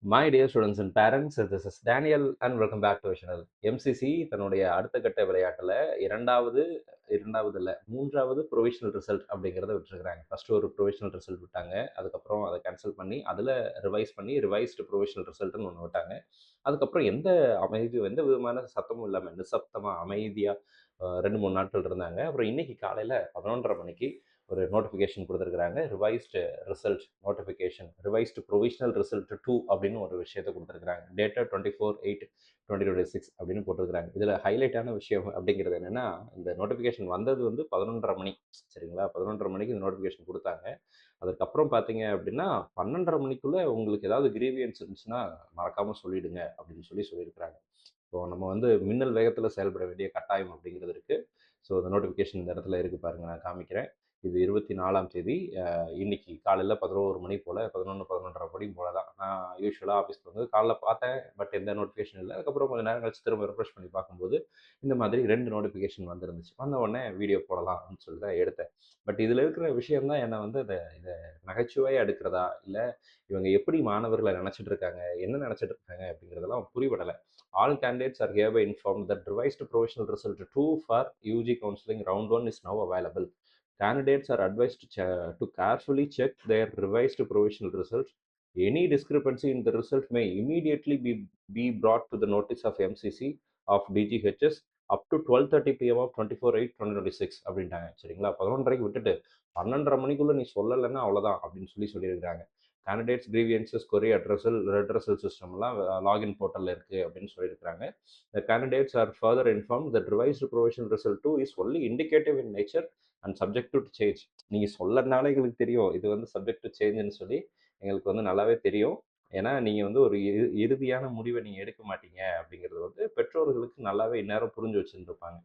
My dear students and parents, this is Daniel and welcome back to our channel. MCC தன்னுடைய அடுத்த கட்ட விளையாட்டுல இரண்டாவது இரண்டாவது இல்ல மூன்றாவது ப்ரொவிஷனல் ரிசல்ட் அப்படிங்கிறத விட்டுருக்காங்க. ஃபர்ஸ்ட் ஒரு ப்ரொவிஷனல் ரிசல்ட் விட்டாங்க. அதுக்கப்புறம் அதை கேன்சல் பண்ணி அதில் ரிவைஸ் பண்ணி ரிவைஸ்டு ப்ரொவிஷனல் ரிசல்ட்னு ஒன்று விட்டாங்க. அதுக்கப்புறம் எந்த விதமான சத்தமும் இல்லாமல் நிசப்தமாக அமைதியாக 2-3 நாட்கள் இருந்தாங்க. அப்புறம் இன்னைக்கு காலையில் 11:30 மணிக்கு ஒரு நோட்டிஃபிகேஷன் கொடுத்துருக்குறாங்க. Revised result notification revised provisional result 2 அப்படின்னு ஒரு விஷயத்தை கொடுத்துருக்குறாங்க. டேட்டா 24/8/2026 அப்படின்னு போட்டிருக்கிறாங்க. இதில் ஹைலைட்டான விஷயம் அப்படிங்கிறது என்னென்னா, இந்த நோட்டிஃபிகேஷன் வந்தது வந்து 11:30 மணி. சரிங்களா? 11:30 மணிக்கு இந்த நோட்டிஃபிகேஷன் கொடுத்தாங்க. அதுக்கப்புறம் பார்த்தீங்க அப்படின்னா 12:30 மணிக்குள்ளே உங்களுக்கு ஏதாவது கிரீவியன்ஸ் இருந்துச்சுன்னா மறக்காமல் சொல்லிடுங்க அப்படின்னு சொல்லியிருக்கிறாங்க. ஸோ நம்ம வந்து மின்னல் வேகத்தில் செயல்பட வேண்டிய கட்டாயம் அப்படிங்கிறது இருக்குது. ஸோ இந்த நோட்டிஃபிகேஷன் இந்த இடத்துல இருக்குது பாருங்கள், நான் காமிக்கிறேன். இது 24ஆம் தேதி இன்னைக்கு காலையில் 11 மணி போல் 11-11:30 மணி போல் தான். நான் யூஸ்வலாக ஆஃபீஸ்க்கு வந்து காலைல பார்த்தேன். பட் எந்த நோட்டிஃபிகேஷன் இல்லை. அதுக்கப்புறம் கொஞ்சம் நேரம் கழிச்சு திரும்ப ரெஃப்ரெஷ் பண்ணி பார்க்கும்போது இந்த மாதிரி 2 நோட்டிஃபிகேஷன் வந்துருந்துச்சு. வந்த உடனே வீடியோ போடலாம் அப்படின்னு சொல்லி தான் எடுத்தேன். பட் இதில் இருக்கிற விஷயம் தான் என்னை வந்து இதை நகைச்சுவையாக எடுக்கிறதா, இல்லை இவங்க எப்படி மாணவர்களை நினச்சிட்டு இருக்காங்க, என்ன நினச்சிட்டு இருக்காங்க அப்படிங்கிறதெல்லாம் புரிபடலை. All candidates are hereby informed that revised provisional result 2 for UG counseling round 1 is now available. Candidates are advised to carefully check their revised provisional results. Any discrepancy in the result may immediately be brought to the notice of MCC of DGHS up to 12:30 PM of 24/8/2026 அப்படின்ட்டாங்க. சரிங்களா? 11:30க்கு விட்டுட்டு 12:30 மணிக்குள்ள நீ சொல்லலைன்னா அவ்வளோதான் அப்படின்னு சொல்லியிருக்கிறாங்க. Candidates grievances கொரி redressal சிஸ்டம்லாம் login போர்ட்டலில் இருக்குது அப்படின்னு சொல்லியிருக்கிறாங்க. The candidates are further informed that revised provisional result 2 is only indicative in nature and subject to change. நீங்கள் சொல்லனால எங்களுக்கு தெரியும் இது வந்து சப்ஜெக்ட் டு சேஞ்சுன்னு சொல்லி எங்களுக்கு வந்து நல்லாவே தெரியும். ஏன்னா நீங்கள் வந்து ஒரு இறுதியான முடிவை நீங்கள் எடுக்க மாட்டீங்க அப்படிங்கிறது வந்து பெற்றோர்களுக்கு நல்லாவே இந்நேரம் புரிஞ்சு வச்சுருந்துருப்பாங்க.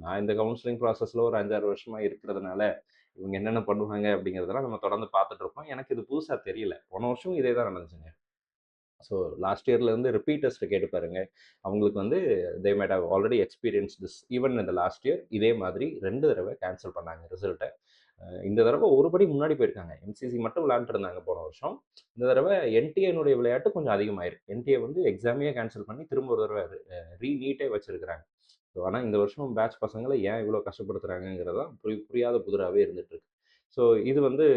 நான் இந்த கவுன்சிலிங் ப்ராசஸில் ஒரு 5-6 வருஷமாக இருக்கிறதுனால இவங்க என்னென்ன பண்ணுவாங்க அப்படிங்கிறதெல்லாம் நம்ம தொடர்ந்து பார்த்துட்டு இருப்போம். எனக்கு இது புதுசாக தெரியல. போன வருஷம் இதே தான் நடந்துச்சுங்க. ஸோ லாஸ்ட் இயர்லேருந்து ரிப்பீட்டர்ஸ்ட்டை கேட்டு பாருங்க. அவங்களுக்கு வந்து they might have already experience this even இந்த லாஸ்ட் இயர் இதே மாதிரி 2 தடவை கேன்சல் பண்ணாங்க ரிசல்ட்டை. இந்த தடவை ஒரு படி முன்னாடி போயிருக்காங்க. எம்சிசி மட்டும் விளையாண்டுருந்தாங்க போன வருஷம். இந்த தடவை என்டிஏனுடைய விளையாட்டு கொஞ்சம் அதிகமாயிருக்கு. என்டிஏ வந்து எக்ஸாமையே கேன்சல் பண்ணி திரும்ப ஒரு தடவை ரீநீட்டே வச்சிருக்கிறாங்க. ஸோ ஆனால் இந்த வருஷம் பேட்ச் பசங்களை ஏன் இவ்வளோ கஷ்டப்படுத்துறாங்கிறது தான் புரியாத புதிராகவே இருந்துட்டு இருக்கு. ஸோ இது வந்து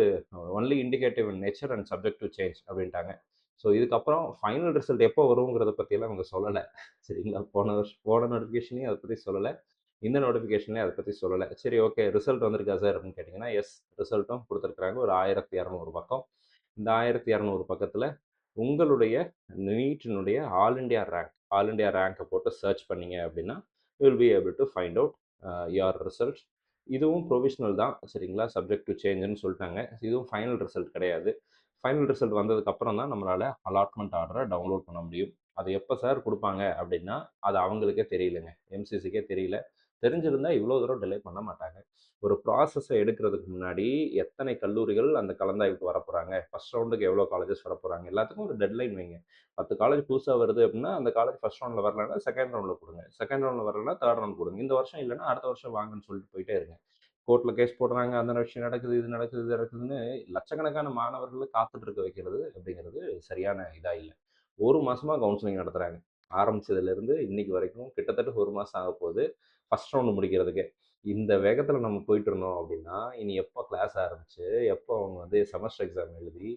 only indicative in nature and subject to change அப்படின்ட்டாங்க. ஸோ இதுக்கப்புறம் ஃபைனல் ரிசல்ட் எப்போ வருங்கிறத பற்றியெல்லாம் அவங்க சொல்லலை. சரிங்களா? போன நோட்டிஃபிகேஷனையும் அதை பற்றி சொல்லலை. இந்த நோட்டிஃபிகேஷன்லேயும் அதை பற்றி சொல்லலை. சரி, ஓகே, ரிசல்ட் வந்திருக்கா சார் அப்படின்னு கேட்டிங்கன்னா, எஸ், ரிசல்ட்டும் கொடுத்துருக்குறாங்க. ஒரு 1200 பக்கம். இந்த 1200 பக்கத்தில் உங்களுடைய நீட்டினுடைய ஆல் இண்டியா ரேங்கை போட்டு சர்ச் பண்ணீங்க அப்படின்னா you will be able to find out your result. இதுவும் ப்ரொவிஷனல் தான். சரிங்களா? சப்ஜெக்ட் டு சேஞ்சுன்னு சொல்லிட்டாங்க. இதுவும் ஃபைனல் ரிசல்ட் கிடையாது. ஃபைனல் ரிசல்ட் வந்ததுக்கப்புறம் தான் நம்மளால் அலாட்மெண்ட் ஆர்டரை டவுன்லோட் பண்ண முடியும். அது எப்போ சார் கொடுப்பாங்க அப்படின்னா அது அவங்களுக்கே தெரியலங்க. எம்சிசிக்கே தெரியல. தெரிஞ்சிருந்தா இவ்வளோ தூரம் டிலே பண்ண மாட்டாங்க. ஒரு ப்ராசஸை எடுக்கிறதுக்கு முன்னாடி எத்தனை கல்லூரிகள் அந்த கலந்தாய்வுக்கு வரப்போகிறாங்க, ஃபர்ஸ்ட் ரவுண்டுக்கு எவ்வளோ காலேஜஸ் வரப்போகிறாங்க, எல்லாத்துக்கும் ஒரு டெட்லைன் வைங்க. 10 காலேஜ் புதுசாக வருது அப்படின்னா அந்த காலேஜ் ஃபர்ஸ்ட் ரவுண்டில் வரலன்னா செகண்ட் ரவுண்டில் கொடுங்க, செகண்ட் ரவுண்டில் வரலன்னா தேர்ட் ரவுண்ட் கொடுங்க. இந்த வருஷம் இல்லைன்னா அடுத்த வருஷம் வாங்கன்னு சொல்லிட்டு போயிட்டே இருங்க. கோர்ட்டில் கேஸ் போடுறாங்க, அந்த விஷயம் நடக்குது, இது நடக்குது, இது நடக்குதுன்னு லட்சக்கணக்கான மாணவர்களை காத்துட்டு இருக்க வைக்கிறது அப்படிங்கிறது சரியான இதாக இல்லை. 1 மாதமாக கவுன்சிலிங் நடத்துகிறாங்க. ஆரம்பிச்சதுலேருந்து இன்னைக்கு வரைக்கும் கிட்டத்தட்ட 1 மாதம் ஆக போகுது ஃபர்ஸ்ட் ரவுண்டு முடிக்கிறதுக்கே. இந்த வேகத்தில் நம்ம போயிட்டு இருந்தோம் அப்படின்னா இனி எப்போ கிளாஸ் ஆரம்பிச்சு எப்போ அவங்க வந்து செமஸ்டர் எக்ஸாம் எழுதி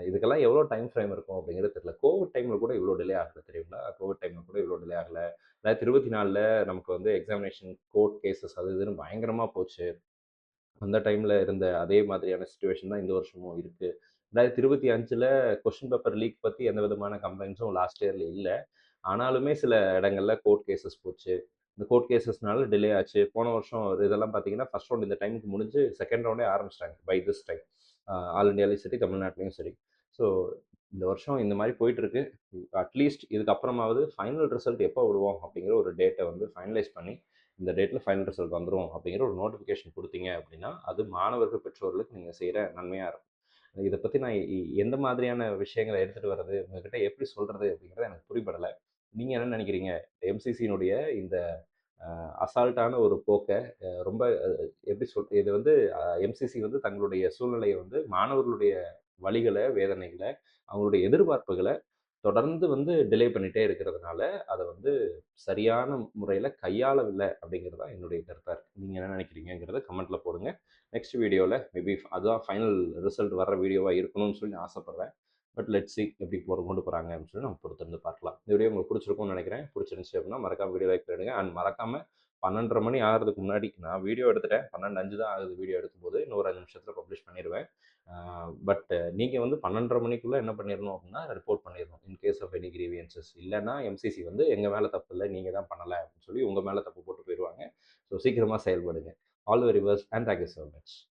இதுக்கெல்லாம் எவ்வளோ டைம் ஃப்ரேம் இருக்கும் அப்படிங்கிறது தெரியல. கோவிட் டைமில் கூட இவ்வளோ டிலே ஆகலை தெரியுங்களா? கோவிட் டைமில் கூட இவ்வளோ டிலே ஆகலை. 2024ல் நமக்கு வந்து எக்ஸாமினேஷன் கோர்ட் கேசஸ் அது இதுன்னு பயங்கரமாக போச்சு. அந்த டைமில் இருந்த அதே மாதிரியான சுச்சுவேஷன் தான் இந்த வருஷமும் இருக்குது. 2025ல் கொஸ்டின் பேப்பர் லீக் பற்றி எந்த விதமான கம்ப்ளைண்ட்ஸும் லாஸ்ட் இயரில் இல்லை. ஆனாலுமே சில இடங்கள்ல கோர்ட் கேசஸ் போச்சு. இந்த கோர்ட் கேசஸ்னால டிலே ஆச்சு. போன வருஷம் இதெல்லாம் பார்த்தீங்கன்னா ஃபர்ஸ்ட் ரவுண்ட் இந்த டைமுக்கு முடிஞ்சு செகண்ட் ரவுண்டே ஆரம்பிச்சிட்டாங்க பை திஸ் டைம். ஆல் இண்டியாலையும் சரி, தமிழ்நாட்டிலையும் சரி. ஸோ இந்த வருஷம் இந்த மாதிரி போயிட்டுருக்கு. அட்லீஸ்ட் இதுக்கப்புறமாவது ஃபைனல் ரிசல்ட் எப்போ விடுவோம் அப்படிங்கிற ஒரு டேட்டை வந்து ஃபைனலைஸ் பண்ணி இந்த டேட்டில் ஃபைனல் ரிசல்ட் வந்துடும் அப்படிங்கிற ஒரு நோட்டிஃபிகேஷன் கொடுத்தீங்க அப்படின்னா அது மாணவர்கள் பெற்றோர்களுக்கு நீங்கள் செய்கிற நன்மையாக இருக்கும். இதை பற்றி நான் எந்த மாதிரியான விஷயங்களை எடுத்துகிட்டு வர்றது, உங்ககிட்ட எப்படி சொல்கிறது அப்படிங்கிறது எனக்கு புரிபடலை. நீங்கள் என்ன நினைக்கிறீங்க? எம்சிசியினுடைய இந்த அசால்ட்டான ஒரு போக்கை ரொம்ப எப்படி இது வந்து எம்சிசி வந்து தங்களுடைய சூழ்நிலையை வந்து மாணவர்களுடைய வலிகளை, வேதனைகளை, அவங்களுடைய எதிர்பார்ப்புகளை தொடர்ந்து வந்து டிலே பண்ணிட்டே இருக்கிறதுனால, அத வந்து சரியான முறையில கையாளவில்ல அப்படிங்கிறது தான் என்னுடைய கருத்தா இருக்கு. நீங்க என்ன நினைக்கிறீங்கங்கிறத கமெண்ட்ல போடுங்க. நெக்ஸ்ட் வீடியோல மேபி அதுதான் ஃபைனல் ரிசல்ட் வர்ற வீடியோவா இருக்கணும்னு சொல்லி நான் ஆசைப்படுறேன். பட் லெட்ஸ் சி எப்படி கொண்டு போறாங்க அப்படின்னு சொல்லி நம்ம பொறுத்திருந்து பார்க்கலாம். இந்த வீடியோ உங்களுக்கு பிடிச்சிருக்கும்னு நினைக்கிறேன். பிடிச்சிருந்துச்சு அப்படின்னா மறக்காம வீடியோ லைக் பண்ணிடுங்க. அண்ட் மறக்காம 12:30 மணி ஆகுறதுக்கு முன்னாடி நான் வீடியோ எடுத்துட்டேன். 12:05 தான் ஆகுது வீடியோ எடுக்கும்போது. இன்னும் ஒரு 5 நிமிஷத்துல பப்ளிஷ் பண்ணிருவேன். பட் நீங்க வந்து 12:30 மணிக்குள்ள என்ன பண்ணிரணும் அப்படின்னா, ரிப்போர்ட் பண்ணிரணும். In case of any grievances. இல்லன்னா எம்சிசி வந்து எங்க மேல தப்பு இல்ல, நீங்க தான் பண்ணல அப்படின்னு சொல்லி உங்க மேல தப்பு போட்டு போயிருவாங்க. ஸோ சீக்கிரமா செயல்படுங்க. All the very best and thank you so much.